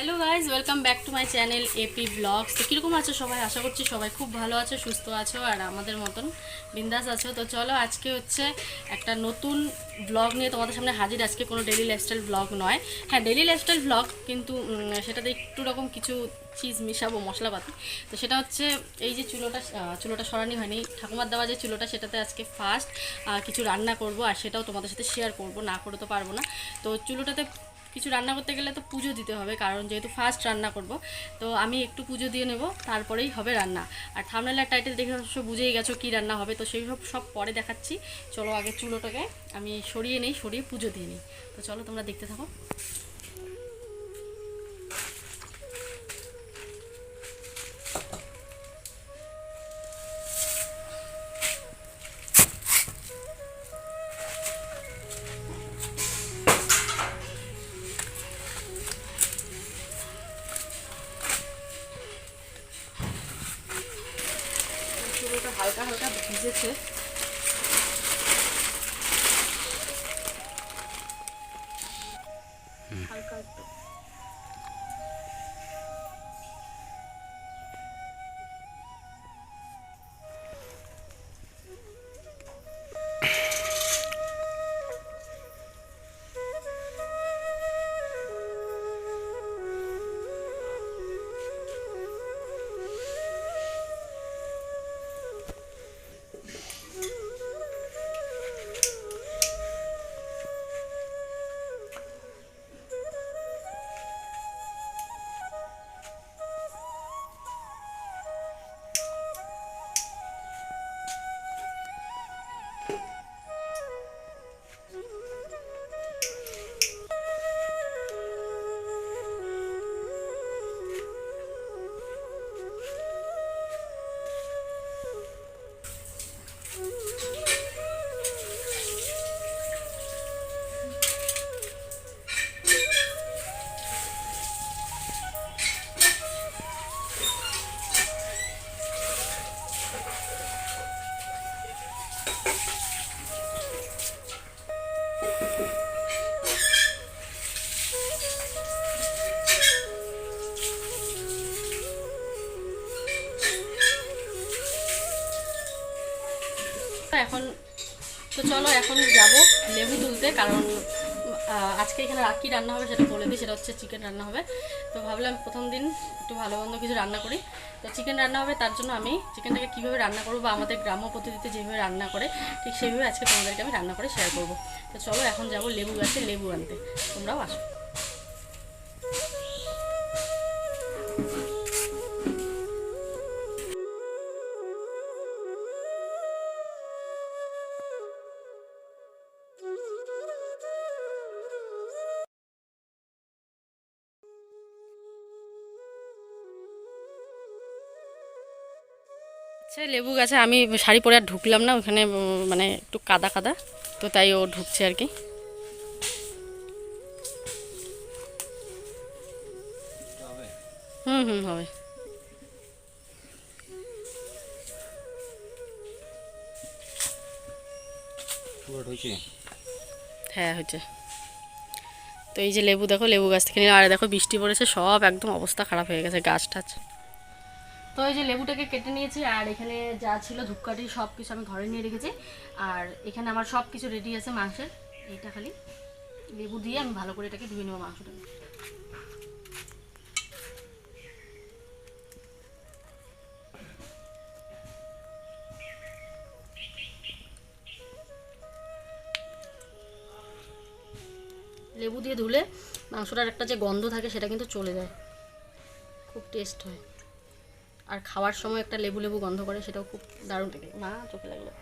Hello guys, welcome back to my channel AP vlogs. তো কীরকম আছো সবাই? আশা করছি সবাই খুব ভালো আছো, সুস্থ আছো আর আমাদের মতন বিন্দাস আছো। তো চলো, আজকে হচ্ছে একটা নতুন ব্লগ নিয়ে তোমাদের সামনে হাজির। আজকে কোনো ডেইলি লাইফস্টাইল ব্লগ নয়, হ্যাঁ ডেইলি লাইফস্টাইল ব্লগ, কিন্তু সেটাতে একটু রকম কিছু চিজ মিশাবো, মশলাপাতি। তো সেটা হচ্ছে এই যে চুলোটা সরানি হয়নি, ঠাকুমার দেওয়া যে চুলোটা, সেটাতে আজকে ফার্স্ট কিছু রান্না করব আর সেটাও তোমাদের সাথে শেয়ার করব, না করে তো পারবো না। তো চুলোটাতে কিছু রান্না করতে গেলে তো পুজো দিতে হবে, কারণ যেহেতু ফার্স্ট রান্না করব, তো আমি একটু পুজো দিয়ে নেব, তারপরেই হবে রান্না। আর থাম্বনেল আর টাইটেল দেখে অবশ্য বুঝেই গেছো কী রান্না হবে, তো সেই সব পরে দেখাচ্ছি। চলো আগে চুলোটাকে আমি সরিয়ে পুজো দিয়ে নিই। তো চলো তোমরা দেখতে থাকো। চুলোটা হালকা হালকা ভিজেছে। হালকা একটু এখন। তো চলো এখন যাব লেবু তুলতে, কারণ আজকে এখানে কী রান্না হবে সেটা বলে দিই। সেটা হচ্ছে চিকেন রান্না হবে। তো ভাবলাম প্রথম দিন একটু ভালো মন্দ কিছু রান্না করি। তো চিকেন রান্না হবে, তার জন্য আমি চিকেনটাকে কীভাবে রান্না করবো বা আমাদের গ্রাম্য পদ্ধতিতে যেভাবে রান্না করে ঠিক সেইভাবে আজকে তোমাদেরকে আমি রান্না করে শেয়ার করবো। তো চলো এখন যাব লেবু গাছে লেবু আনতে, তোমরাও আসো। আচ্ছা, লেবু গাছে আমি শাড়ি পরে আর ঢুকলাম না, ওখানে মানে একটু কাদা কাদা, তো তাই ও ঢুকছে আর কি। হুম হুম, হবে। হ্যাঁ হয়েছে। তো এই যে লেবু, দেখো লেবু গাছ থেকে নিলাম, আর দেখো বৃষ্টি পড়েছে, সব একদম অবস্থা খারাপ হয়ে গেছে গাছ টাছ। তো এই যে লেবুটাকে কেটে নিয়েছি, আর এখানে যা ছিল ধূপকাঠি সব কিছু আমি ঘরে নিয়ে রেখেছি। আর এখানে আমার সব কিছু রেডি আছে মাংসের। এইটা খালি লেবু দিয়ে আমি ভালো করে এটাকে ধুয়ে নেবো মাংসটাকে। লেবু দিয়ে ধুলে মাংসটার একটা যে গন্ধ থাকে সেটা কিন্তু চলে যায়, খুব টেস্ট হয়। আর খাওয়ার সময় একটা লেবু লেবু গন্ধ করে, সেটাও খুব দারুণ লাগে। মা চোখে লাগলো।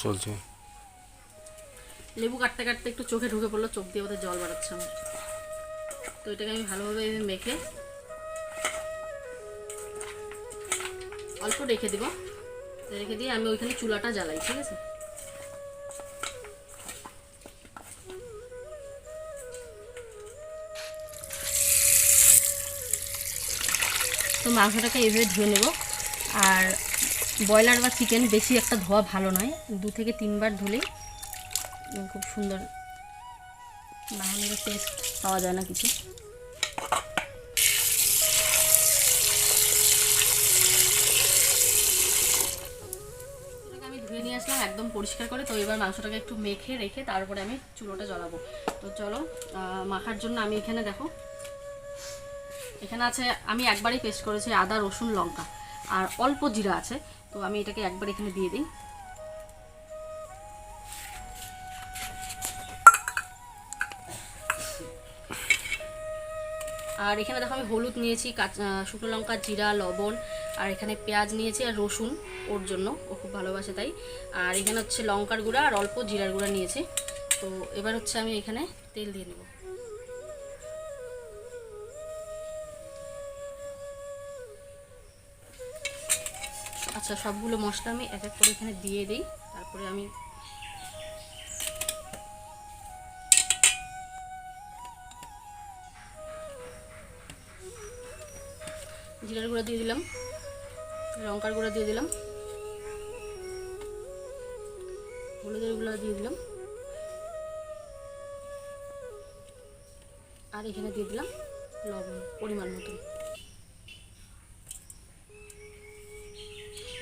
চলছে। লেবু কাটতে কাটতে একটু চোখে ঢুকে পড়লো, চোখ দিয়ে ওদের জল বাড়াচ্ছে আমার। তো এটাকে আমি ভালোভাবে মেখে অল্প রেখে দিব, রেখে দিয়ে আমি ওইখানে চুলাটা জ্বালাই, ঠিক আছে। তো মাংসটাকে এইভাবে ধুয়ে নেব। আর ব্রয়লার বা চিকেন বেশি একটা ধোয়া ভালো নয়, 2 থেকে 3 বার ধুলেই খুব সুন্দর, না হলে টেস্ট পাওয়া যায় না কিছু। আমি ধুয়ে নিয়ে আসলাম একদম পরিষ্কার করে। তো এবার মাংসটাকে একটু মেখে রেখে তারপরে আমি চুলোটা জ্বালাবো। তো চলো, মাখার জন্য আমি এখানে দেখো, এখানে আছে, আমি একবারই পেস্ট করেছি আদা রসুন লঙ্কা, আর অল্প জিরা আছে। তো আমি এটাকে একবার এখানে দিয়ে দিই। আর এখানে দেখো আমি হলুদ নিয়েছি, শুকনো লঙ্কা, জিরা, লবণ, আর এখানে পেঁয়াজ নিয়েছি আর রসুন, ওর জন্য ও খুব ভালোবাসে তাই। আর এখানে হচ্ছে লঙ্কার গুঁড়া আর অল্প জিরার গুঁড়া নিয়েছি। তো এবার হচ্ছে আমি এখানে তেল দিয়ে নেব। আচ্ছা, সবগুলো মশলা আমি এক এক করে এখানে দিয়ে দিই। তারপরে আমি জিরার গুঁড়া দিয়ে দিলাম, লঙ্কার গুঁড়া দিয়ে দিলাম, হলুদের গুঁড়া দিয়ে দিলাম, আর এখানে দিয়ে দিলাম লবণ পরিমাণ মতন।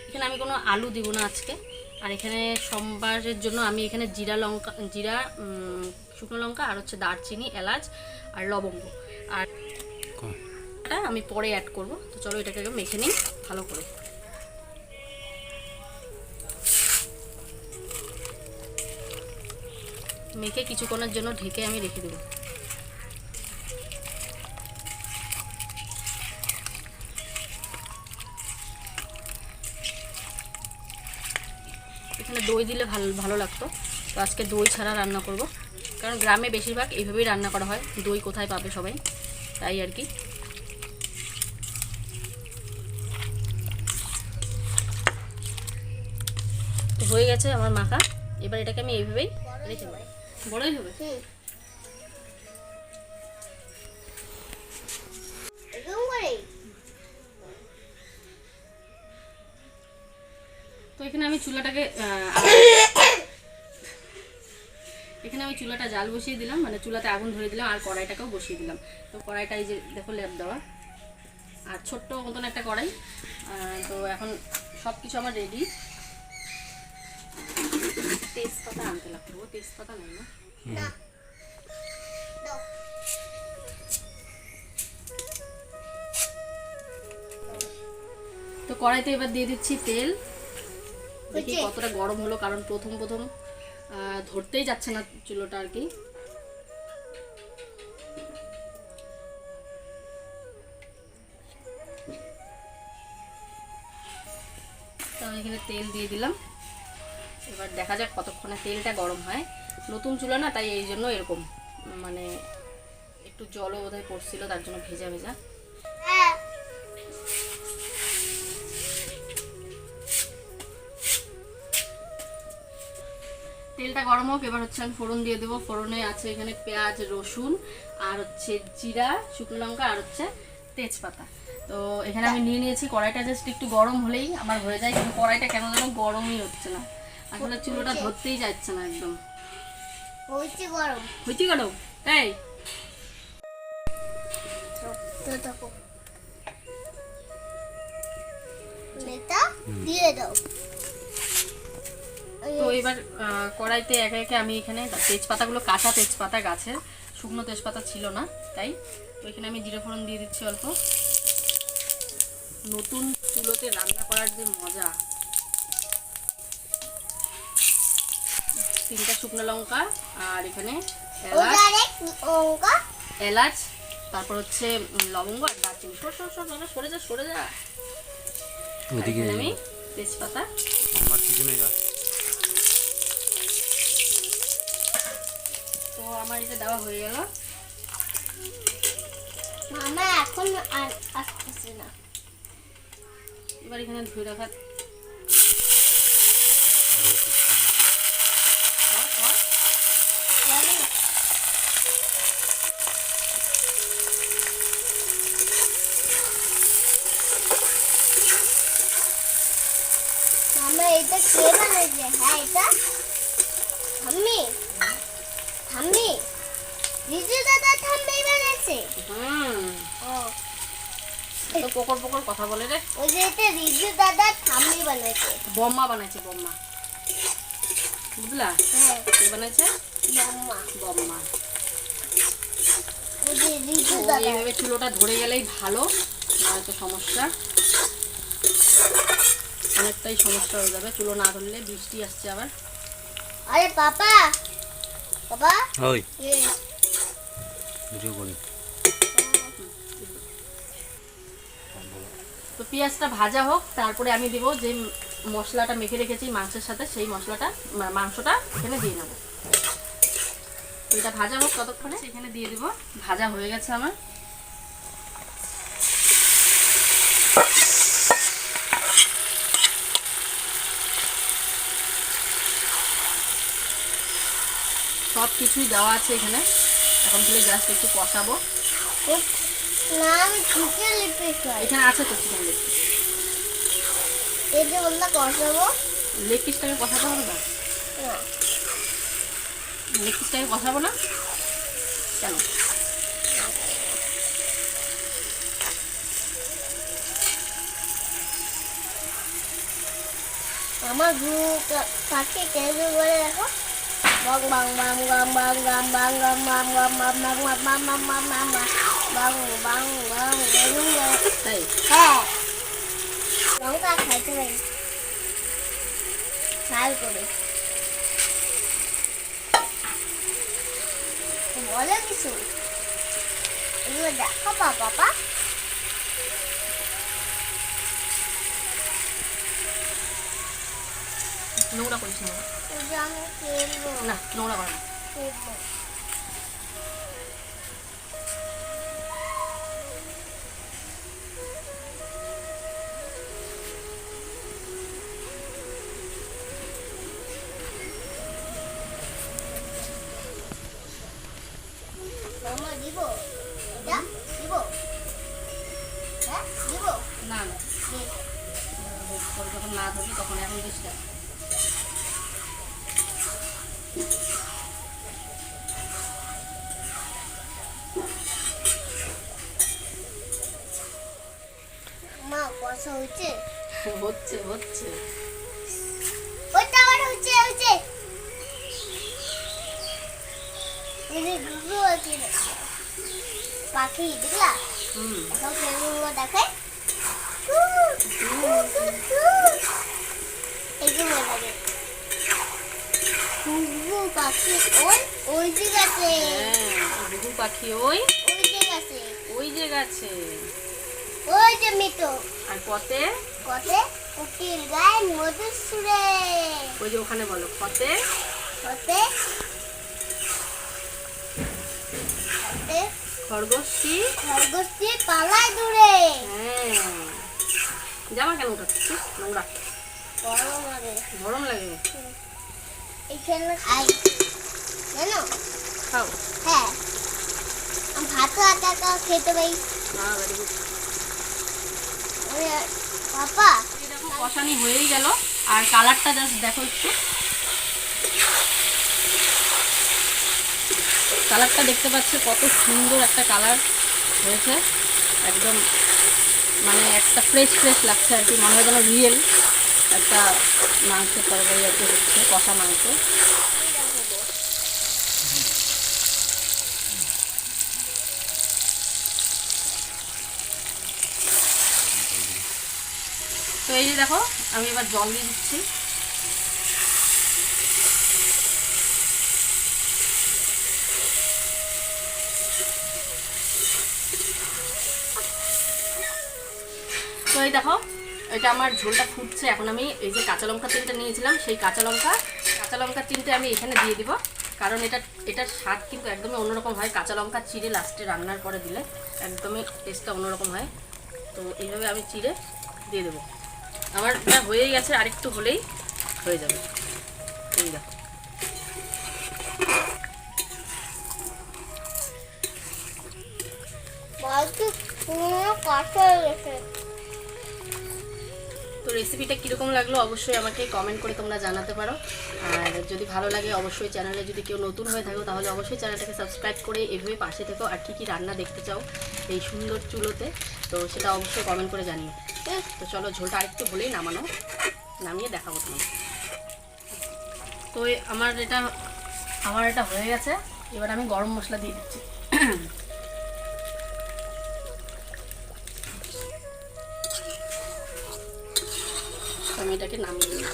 এখানে আমি কোনো আলু দিব না আজকে। আর এখানে সোমবারের জন্য আমি এখানে জিরা, শুকনো লঙ্কা, আর হচ্ছে দারচিনি, এলাচ আর লবঙ্গ, আর এটা আমি পরে অ্যাড করব। তো চলো এটাকে মেখে নিই ভালো করে। মেখে কিছুক্ষণের জন্য ঢেকে আমি রেখে দেব। এখানে দই দিলে ভালো লাগতো, তো আজকে দই ছাড়া রান্না করব, কারণ গ্রামে বেশিরভাগ এইভাবেই রান্না করা হয়। দই কোথায় পাবে সবাই, তাই আর কি। তো হয়ে গেছে আমার মাখা। এবার এটাকে আমি এইভাবেই রেখে দেবো। বড়ই হবে। তো এখানে আমি চুলাটা জাল বসিয়ে দিলাম, মানে চুলাতে আগুন ধরে দিলাম, আর কড়াইটাকেও বসিয়ে দিলাম। তো কড়াইটা এই যে দেখো লেপ দেওয়া, আর ছোট্ট মতন একটা কড়াই। তো এখন সব কিছু আমার রেডি। তেজপাতা আনতে লাগতো, তেজপাতা নেই না। তো কড়াইতে এবার দিয়ে দিচ্ছি তেল। দেখি কতটা গরম হলো, কারণ প্রথম ধরতেই যাচ্ছে না চুলোটা আর কি। তো আমি এখানে তেল দিয়ে দিলাম। এবার দেখা যাক কতক্ষণে তেলটা গরম হয়। নতুন চুলা না, তাই এই জন্য এরকম, মানে একটু জলও বোধহয় পড়ছিল, তার জন্য ভেজা ভেজা। তেলটা গরম হোক। এবার হচ্ছে আমি ফোড়ন দিয়ে দেবো। ফোড়নে আছে এখানে পেঁয়াজ, রসুন, আর হচ্ছে জিরা, শুকনো লঙ্কা, আর হচ্ছে তেজপাতা। তো এখানে আমি নিয়ে নিয়েছি। কড়াইটা জাস্ট একটু গরম হলেই আমার হয়ে যায়, কিন্তু কড়াইটা কেন যেন গরমই হচ্ছে না, আসলে চুলোটা ধরতেই যাচ্ছে না একদম। হইছে গরম তাই। তো এবার কড়াইতে একে একে আমি এখানে তেজপাতাগুলো, কাঁচা তেজপাতা, গাছের শুকনো তেজপাতা ছিল না তাই। তো এখানে আমি জিরে ফোড়ন দিয়ে দিচ্ছি অল্প। নতুন চুলোতে রান্না করার যে মজা। 3টা শুকনো লঙ্কা, আর এখানে এলাচ, তারপর হচ্ছে লবঙ্গ আর দারচিনি। সরে যা। আমি তেজপাতা, তো আমার এটা দেওয়া হয়ে গেল। মামা এখন আসতেছে না। এবার এখানে ধুয়ে রাখা আমার এটা কে বানাইছে? হ্যাঁ এটা ঠাম্মি ঠাম্মি রিজু দাদা ঠাম্মি বানাইছে। ও তো পকর পকর কথা বলে রে। ওই যে এটা রিজু দাদা ঠাম্মি বানাইছে। বম্মা বানাইছে বম্মা, বুঝলা? হ্যাঁ কে বানাইছে? মাম্মা বম্মা। ওই যে রিজু ও দাদা। এইভাবে চুলোটা ধরে গেলেই ভালো, নয়তো সমস্যা, অনেকটাই সমস্যা হয়ে যাবে চুলো না ধরলে। বৃষ্টি আসছে আবার। আরে পাপা পাপা ওই এ ভিডিও করি। তো পেঁয়াজটা ভাজা হোক, তারপরে আমি দেবো যে মশলাটা মেখে রেখেছি মাংসের সাথে, সেই মশলাটা মাংসটা এখানে দিয়ে নেবো। তো এটা ভাজা হোক ততক্ষণে এখানে দিয়ে দেবো। ভাজা হয়ে গেছে আমার। সব কিছুই দেওয়া আছে এখানে, এখন থেকে জাস্ট একটু কষাবো। না আমি চিকেন লেগ পিস খাই। এখানে আছে তো চিকেন লেগ পিস। এই যে বললা কষাবো লেগ পিসটাকে কষাতে হবে না? না লেগ পিসটাকে কষাবো না কেন? আমার গুরু পাখি কেঁদে বলে দেখো বং বাং বাং গাম বাং গাম বাং গাম বাং গাম বাং বাং বাং বাং বাং বাং বাং বাং বাং বাং বাং তাই হ্যাঁ লঙ্কা খাইতে পারি ঝাল করে বলে কিছু এগুলো দেখো পাপা নোংরা করিস না, আমি খেলবো না নোংরা করে না। খেলবো মামা দিব এটা দিব হ্যাঁ দিব না না, তোর যখন না ধরবি তখন এখন দিস না। মা কষা হচ্ছে হচ্ছে হচ্ছে ওটা আবার হচ্ছে হচ্ছে এই গুগু আছে পাখি দেখলা এখন ফেসবুক দেখায় এগুলো লাগে গুগু পাখি ওই ওই যে গাছে হ্যাঁ, ঘুঘু পাখি ওই ওই যে গাছে ওই যে গাছে। ওই যে মিটো আর পথে কতে উকিল গায় মধুর সুরে ওই যে ওখানে বলো পথে কতে কতে খরগোশটি। খরগোশটি পালায় দূরে হ্যাঁ, জামা কেন উঠাচ্ছিস? নোংরা, গরম লাগে গরম লাগে। এখানে খাই জানো খাও। হ্যাঁ আমি ভাতও একা খেতে পারি না ভেরি গুড। পাপা এরকম কষানি হয়েই গেল। আর কালারটা জাস্ট দেখো একটু, কালারটা দেখতে পাচ্ছ কত সুন্দর একটা কালার হয়েছে, একদম মানে একটা ফ্রেশ ফ্রেশ লাগছে আর কি, মনে হয় যেন রিয়েল একটা মাংসের তরকারি আর কি হচ্ছে, কষা মাংস। তো এই যে দেখো আমি এবার জল দিয়ে দিচ্ছি। তো এই দেখো এটা আমার ঝোলটা ফুটছে। এখন আমি এই যে কাঁচা লঙ্কা তিনটে নিয়েছিলাম, সেই কাঁচা লঙ্কা তিনটে আমি এখানে দিয়ে দিব, কারণ এটার স্বাদ কিন্তু একদমই অন্যরকম হয়। কাঁচা লঙ্কা চিড়ে লাস্টে রান্নার পরে দিলে একদমই টেস্টটা অন্যরকম হয়। তো এইভাবে আমি চিড়ে দিয়ে দেবো। আমার এটা হয়েই গেছে, আরেকটু হলেই হয়ে যাবে। এই দেখো বালতি পুরো কাঁচা হয়ে গেছে তো রেসিপিটা কীরকম লাগলো অবশ্যই আমাকে কমেন্ট করে তোমরা জানাতে পারো। আর যদি ভালো লাগে অবশ্যই চ্যানেলে যদি কেউ নতুন হয়ে থাকো তাহলে অবশ্যই চ্যানেলটাকে সাবস্ক্রাইব করে এভাবে পাশে থেকো। আর কী কী রান্না দেখতে চাও এই সুন্দর চুলোতে, তো সেটা অবশ্যই কমেন্ট করে জানিও। ঠিক আছে, তো চলো ঝোলটা আরেকটু হলেই নামিয়ে দেখাবো তোমাকে। তো আমার এটা হয়ে গেছে। এবার আমি গরম মশলা দিয়ে দিচ্ছি। আমি এটাকে নামিয়ে দিই।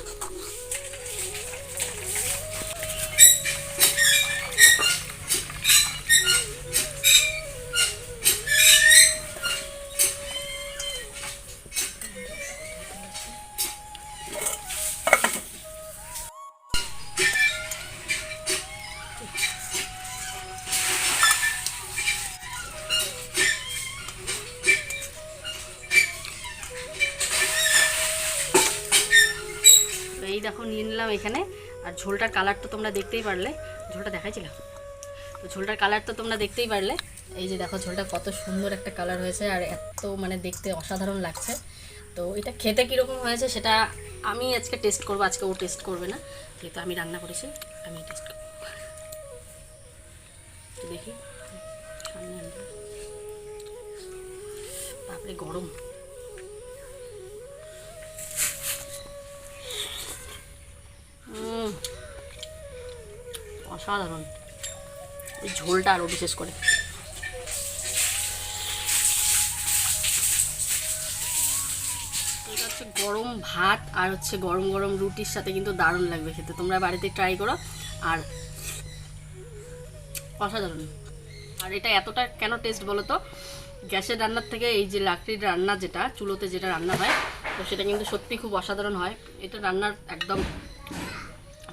এই দেখো নিয়ে নিলাম এখানে। আর ঝোলটার কালার তো তোমরা দেখতেই পারলে, ঝোলটা দেখাইছিলাম তো, ঝোলটার কালার তো তোমরা দেখতেই পারলে। এই যে দেখো ঝোলটা কত সুন্দর একটা কালার হয়েছে আর এত মানে দেখতে অসাধারণ লাগছে। তো এটা খেতে কীরকম হয়েছে সেটা আমি আজকে টেস্ট করবো, আজকে ও টেস্ট করবে না, যেহেতু আমি রান্না করেছি আমি টেস্ট করবো। দেখি সামনে আনবো। তারপরে গরম অসাধারণ, এই ঝোলটা আরও বিশেষ করে। এটা হচ্ছে গরম ভাত আর হচ্ছে গরম গরম রুটির সাথে কিন্তু দারুণ লাগবে খেতে। তোমরা বাড়িতে ট্রাই করো। আর অসাধারণ। আর এটা এতটা কেন টেস্ট বলো তো, গ্যাসের রান্নার থেকে এই যে লাকড়ির রান্না যেটা চুলোতে যেটা রান্না হয়, তো সেটা কিন্তু সত্যি খুব অসাধারণ হয়। এটা রান্নার একদম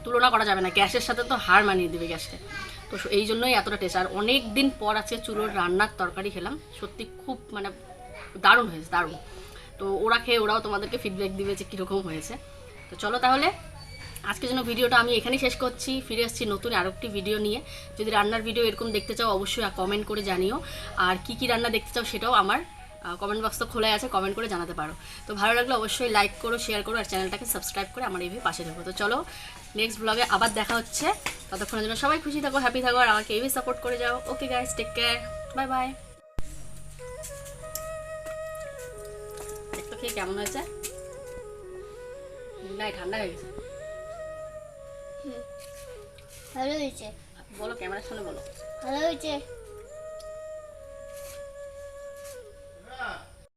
তুলনা করা যাবে না, গ্যাসের সাথে তো হার মানিয়ে দেবে গ্যাসকে। তো এই জন্যই এতটা টেস্ট। আর অনেক দিন পর আজকে চুলোর রান্নার তরকারি খেলাম, সত্যি খুব মানে দারুণ হয়েছে, দারুণ। তো ওরা খেয়ে ওরাও তোমাদেরকে ফিডব্যাক দিবে যে কীরকম হয়েছে। তো চলো তাহলে আজকের জন্য ভিডিওটা আমি এখানেই শেষ করছি। ফিরে আসছি নতুন আরও একটি ভিডিও নিয়ে। যদি রান্নার ভিডিও এরকম দেখতে চাও অবশ্যই কমেন্ট করে জানিও। আর কি কি রান্না দেখতে চাও সেটাও আমার কমেন্ট বক্স তো খোলাই আছে, কমেন্ট করে জানাতে পারো। তো ভালো লাগলে অবশ্যই লাইক করো, শেয়ার করো আর চ্যানেলটাকে সাবস্ক্রাইব করে আমার এইভাবে পাশে থাকো। তো চলো নেক্সট ব্লগে আবার দেখা হচ্ছে। ততক্ষণের জন্য সবাই খুশি থাকো, হ্যাপি থাকো আর আমাকে এইভাবে সাপোর্ট করে যাও। Okay guys, take care, bye bye. একটু খেয়ে কেমন হয়েছে? না ঠান্ডা হয়ে গেছে। ভালো হয়েছে। বলো ক্যামেরার সামনে বলো। ভালো হয়েছে।